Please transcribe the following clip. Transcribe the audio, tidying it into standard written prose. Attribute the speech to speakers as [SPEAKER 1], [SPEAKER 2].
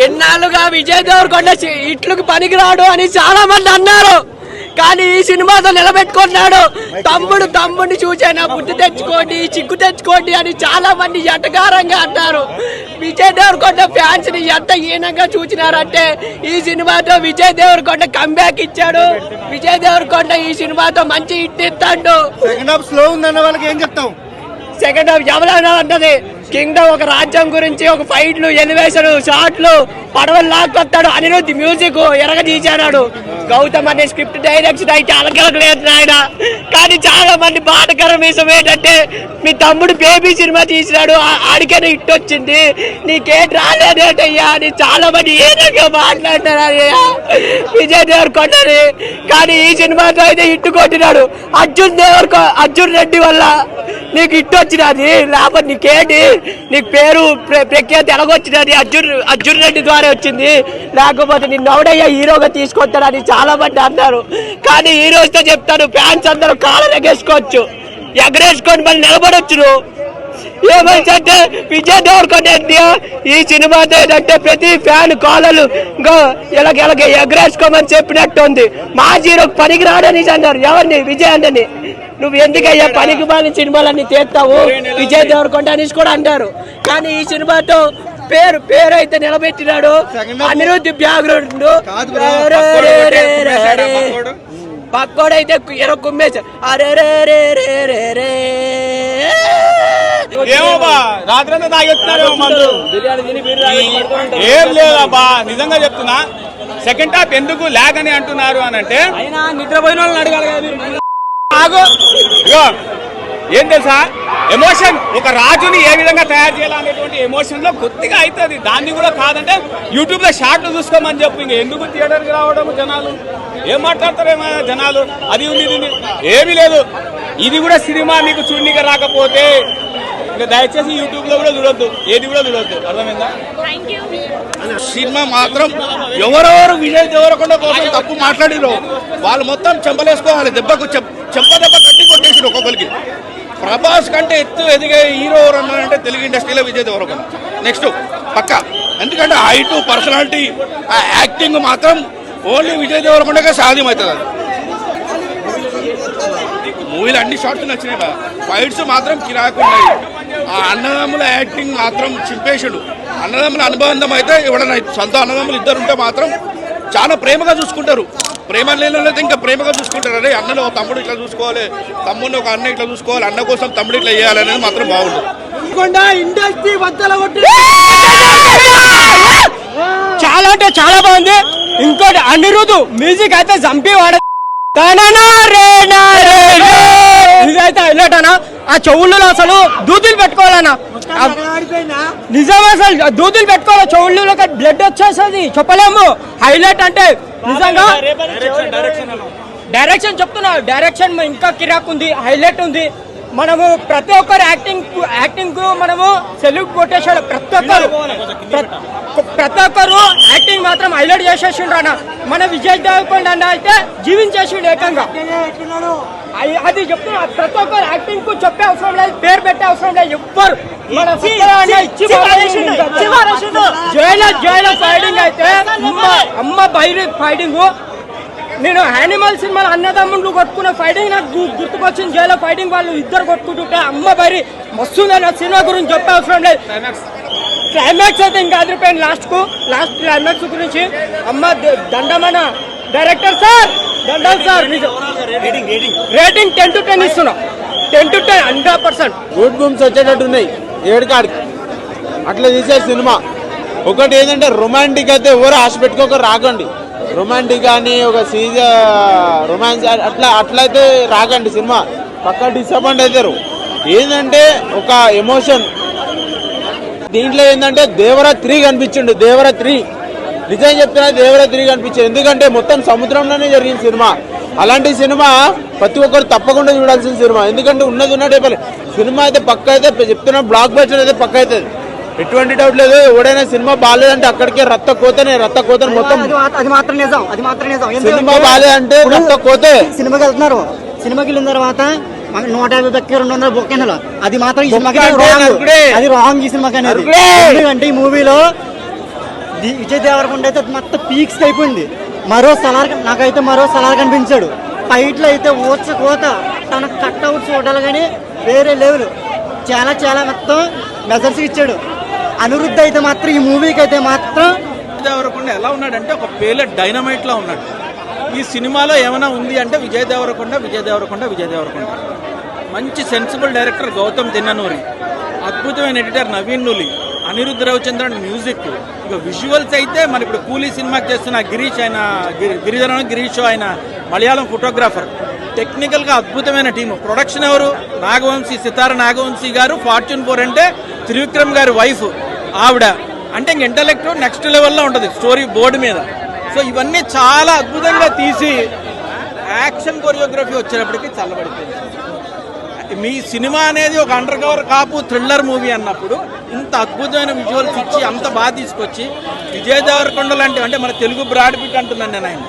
[SPEAKER 1] ఎన్నాళ్ళుగా విజయ్ దేవరకొండ ఇట్లుకి పనికిరాడు అని చాలా మంది అన్నారు. కానీ ఈ సినిమాతో నిలబెట్టుకున్నాడు. తమ్ముడిని చూసైనా బుద్ధి తెచ్చుకోండి, చిక్కు తెచ్చుకోండి అని చాలా మంది ఎటకారంగా అన్నారు. విజయ్ దేవరకొండ ఫ్యాన్స్ ని ఎంత హీనంగా చూసినారంటే ఈ సినిమాతో విజయ్ దేవరకొండ కంబ్యాక్ ఇచ్చాడు. విజయ్ దేవరకొండ ఈ సినిమాతో మంచి హిట్ ఇస్తాడు.
[SPEAKER 2] సెకండ్ హాఫ్ స్లో ఉందన్న వాళ్ళకి ఏం చెప్తాం?
[SPEAKER 1] సెకండ్ హాఫ్ ఎవరైనా అంటది కింగ్డమ్ ఒక రాజ్యం గురించి, ఒక ఫైట్లు, ఎలివేషన్ షాట్లు, పడవలు లాక్కొస్తాడు. అనిరుద్ధ్ మ్యూజిక్ ఎరగదీశాడు. గౌతమ్ అనే స్క్రిప్ట్ డైరెక్షన్ అయితే అలకలకలేదు నాయన. కానీ చాలా మంది బాధకరం విషయం ఏంటంటే మీ తమ్ముడు బేబీ సినిమా తీసినాడు, ఆడికైనా హిట్ వచ్చింది, నీకేం రాలేదేటయ్యా అని చాలా మంది ఏదైనా మాట్లాడినారయ్యా విజయ్ దేవరకొండని. కానీ ఈ సినిమాతో అయితే హిట్ కొట్టినాడు. అర్జున్ రెడ్డి వల్ల నీకు హిట్ వచ్చినది, లేకపోతే నీకేంటి, నీకు పేరు ప్రఖ్యాతి ఎలాగొచ్చినది అర్జున్ రెడ్డి ద్వారా వచ్చింది, లేకపోతే నిన్ను ఎవడయ్యా హీరోగా తీసుకొస్తాడని చాలా మంది అన్నారు. కానీ ఈ రోజుతో చెప్తాను, ఫ్యాన్స్ అందరూ కాళ్ళ ఎగరేసుకొని మళ్ళీ నిలబడొచ్చు. ఏమంటే విజయ్ దేవరకొండ ఈ సినిమాతో ఏంటంటే ప్రతి ఫ్యాన్ కాలలు ఇలాగ ఎగరేసుకోమని చెప్పినట్టు ఉంది. మా హీరోకి పనికి రాడని అన్నారు. ఎవరిని? విజయ్ అన్నని. నువ్వు ఎందుకయ్యా పనికి మాలిన సినిమాలన్నీ తీస్తావు విజయ్ దేవరకొండ అనేసి కూడా అంటారు. కానీ ఈ సినిమాతో పేరు అయితే నిలబెట్టినాడు. అనిరుద్ధ్ బ్యాక్గ్రౌండ్ పక్కోడైతే కుమ్మేశారు.
[SPEAKER 3] రాత్రంతా తాగెత్తున్నారు ఏం లేదబ్బా. నిజంగా చెప్తున్నా, సెకండ్ హాఫ్ ఎందుకు లాగ్ అని అంటున్నారు అని అంటే
[SPEAKER 1] నిద్రపోయిన వాళ్ళని అడగాలి.
[SPEAKER 3] ఏం తెలుసా, ఎమోషన్ ఒక రాజుని ఏ విధంగా తయారు చేయాలనేటువంటి ఎమోషన్ లో కొద్దిగా అవుతుంది. దాన్ని కూడా కాదంటే యూట్యూబ్ లో షార్ట్లు చూసుకోమని చెప్పు. ఇంక ఎందుకు థియేటర్కి రావడం జనాలు? ఏం మాట్లాడతారేమో జనాలు? అది ఉంది ఏమీ లేదు. ఇది కూడా సినిమా మీకు చూడనీకి రాకపోతే ఇంకా దయచేసి యూట్యూబ్ లో కూడా చూడొద్దు, ఏది కూడా చూడొద్దు. అర్థమైందా?
[SPEAKER 2] సినిమా మాత్రం ఎవరెవరు విజయ్ దేవరకొండ కోసం తప్పు మాట్లాడిరో వాళ్ళు మొత్తం చెంపలేసుకోవాలి. చెంప దెబ్బ కట్టి కొట్టేసి ఒక్కొక్కరికి. ప్రభాస్ కంటే ఎదిగే హీరో ఎవరు అన్నారంటే తెలుగు ఇండస్ట్రీలో విజయ్ దేవరకొండ నెక్స్ట్ పక్క. ఎందుకంటే హైట్, పర్సనాలిటీ, యాక్టింగ్ మాత్రం ఓన్లీ విజయ్ దేవరకొండగా సాధ్యమవుతుంది. అది మూవీలో అన్ని షార్ట్స్ నచ్చినాయి. ఫైట్స్ మాత్రం కిరాకున్నాయి. ఆ అన్నదమ్ముల యాక్టింగ్ మాత్రం చింపేశాడు. అన్నదమ్ముల అనుబంధం అయితే ఎవడన్నా సొంత అన్నదమ్ములు ఇద్దరు ఉంటే మాత్రం చాలా ప్రేమగా చూసుకుంటారు. ప్రేమ లేనైతే ఇంకా ప్రేమగా చూసుకుంటారు. అరే అన్నలో తమ్ముడు ఇట్లా చూసుకోవాలి, తమ్ముడిని ఒక అన్న ఇట్లా చూసుకోవాలి, అన్న కోసం తమ్ముడు ఇట్లా చేయాలనేది మాత్రం బాగుంటుంది.
[SPEAKER 1] చాలా అంటే చాలా బాగుంది. ఇంకోటి అనిరుద్ధ్ మ్యూజిక్ అయితే చంపి వాడ ఇదైతే హైలైట్ అన్న. ఆ చెవుల్లో అసలు దూదులు పెట్టుకోవాలన్నా, నిజంగా అసలు దూదులు పెట్టుకోవాలి. చెవుల్లో బ్లడ్ వచ్చేస్తుంది, చెప్పలేము. హైలైట్ అంటే నిజంగా డైరెక్షన్ చెప్తున్నా, డైరెక్షన్ ఇంకా కిరాక్ ఉంది, హైలైట్ ఉంది. మనము ప్రతి ఒక్కరు యాక్టింగ్ మనము సెల్యూట్ కొట్టేసాడు. ప్రతి ఒక్కరు యాక్టింగ్ మాత్రం హైలైట్ చేసేసిండ్రు అన్న. మన విజయ్ దేవరకొండ అన్న అయితే జీవించేసిండు ఏకంగా. అది చెప్తున్నా, ప్రతి ఒక్కరు యాక్టింగ్ కు చెప్పే అవసరం లేదు, పేరు పెట్టే అవసరం లేదు. ఎవ్వరు జైల ఫైటింగ్ అయితే అమ్మ బయలు ఫైటింగ్. నేను యానిమల్ సినిమాలో అన్నదమ్ములు కొట్టుకున్న ఫైటింగ్ నాకు గుర్తుకొచ్చింది. జైలో ఫైటింగ్ వాళ్ళు ఇద్దరు కొట్టుకుంటుంటే అమ్మ బైరి మస్తుందని సినిమా గురించి చెప్పే అవసరం లేదు. క్లైమాక్స్ అయితే ఇంకా అదిరిపోయింది. లాస్ట్ క్లైమాక్స్ గురించి అమ్మ దండమన డైరెక్టర్ సార్, దండం సార్. రేటింగ్ 10 to 10 ఇస్తున్నా. 10 to 10 100%.
[SPEAKER 4] గుడ్ గూమ్స్ వచ్చేటట్టున్నాయి ఏడుకాడికి. అట్లా తీసే సినిమా. ఒకటి ఏంటంటే రొమాంటిక్ అయితే ఎవరు ఆశ పెట్టుకోక రాకండి. రొమాంటిక్ కానీ ఒక రొమాన్స్ అట్లయితే రాకండి. సినిమా పక్కా డిసప్పాయింట్ అవుతారు. ఏంటంటే ఒక ఎమోషన్ దీంట్లో ఏంటంటే దేవరా 3 కనిపించిండు. దేవరా 3 నిజం చెప్తున్నా, దేవరా 3 కనిపించింది. ఎందుకంటే మొత్తం సముద్రంలోనే జరిగిన సినిమా. అలాంటి సినిమా ప్రతి ఒక్కరు తప్పకుండా చూడాల్సిన సినిమా. ఎందుకంటే ఉన్నట్టే సినిమా అయితే పక్క అయితే చెప్తున్నా, బ్లాక్ బస్టర్ అయితే పక్క అవుతుంది, ఎటువంటి డౌట్ లేదు. ఎవడైనా సినిమా బాగాలేదంటే అక్కడికే రక్త కోతనే మొత్తం.
[SPEAKER 5] అది మాత్రం నిజం.
[SPEAKER 4] సినిమా బాగాలేదంటే రక్త కోతే.
[SPEAKER 5] సినిమాకి వెళ్తున్నారు, సినిమాకి వెళ్ళిన తర్వాత 150 బొక్కే 200 బొక్కేనలో అది మాత్రం ఈ సినిమాకి అది రాంగ్. ఈ సినిమాకి అనేది ఎందుకంటే ఈ మూవీలో విజయ్ దేవరకొండ అయితే మొత్తం పీక్స్ అయిపోయింది. నాకైతే మరో సలార్ కనిపించాడు. ఫైట్లు అయితే కోత తన కట్అవుట్ చూడాలి కానీ వేరే లెవెల్. చాలా చాలా మొత్తం మెజర్స్ ఇచ్చాడు. అనిరుద్ధ్ అయితే మాత్రం ఈ మూవీకి అయితే మాత్రం
[SPEAKER 6] దేవరకొండ ఎలా ఉన్నాడంటే ఒక పేల డైనమైట్ లా ఉన్నాడు. ఈ సినిమాలో ఏమైనా ఉంది అంటే విజయ్ దేవరకొండ. మంచి సెన్సిబుల్ డైరెక్టర్ గౌతమ్ తిన్ననూరి, అద్భుతమైన ఎడిటర్ నవీన్ నులి, అనిరుద్ధ్ రవిచంద్రన్ మ్యూజిక్, ఇక విజువల్స్ అయితే మన ఇప్పుడు కూలీ సినిమాకి చేస్తున్న గిరీష్ ఆయన మలయాళం ఫోటోగ్రాఫర్. టెక్నికల్గా అద్భుతమైన టీము. ప్రొడక్షన్ ఎవరు? నాగవంశీ, సితార నాగవంశీ గారు. ఫార్చ్యూన్ 4 అంటే త్రివిక్రమ్ గారి వైఫ్ ఆవిడ. అంటే ఇంక ఇంటలెక్ట్ నెక్స్ట్ లెవెల్లో ఉంటుంది స్టోరీ బోర్డు మీద. సో ఇవన్నీ చాలా అద్భుతంగా తీసి యాక్షన్ కొరియోగ్రఫీ వచ్చేటప్పటికి చల్లబడిపోయింది. మీ సినిమా అనేది ఒక అండర్ కవర్ కాపు థ్రిల్లర్ మూవీ అన్నప్పుడు ఇంత అద్భుతమైన విజువల్స్ ఇచ్చి అంత బాగా తీసుకొచ్చి విజయ్ దేవరకొండ లాంటి అంటే మన తెలుగు బ్రాడ్ పిట్ అంటున్నాను నేను ఆయన.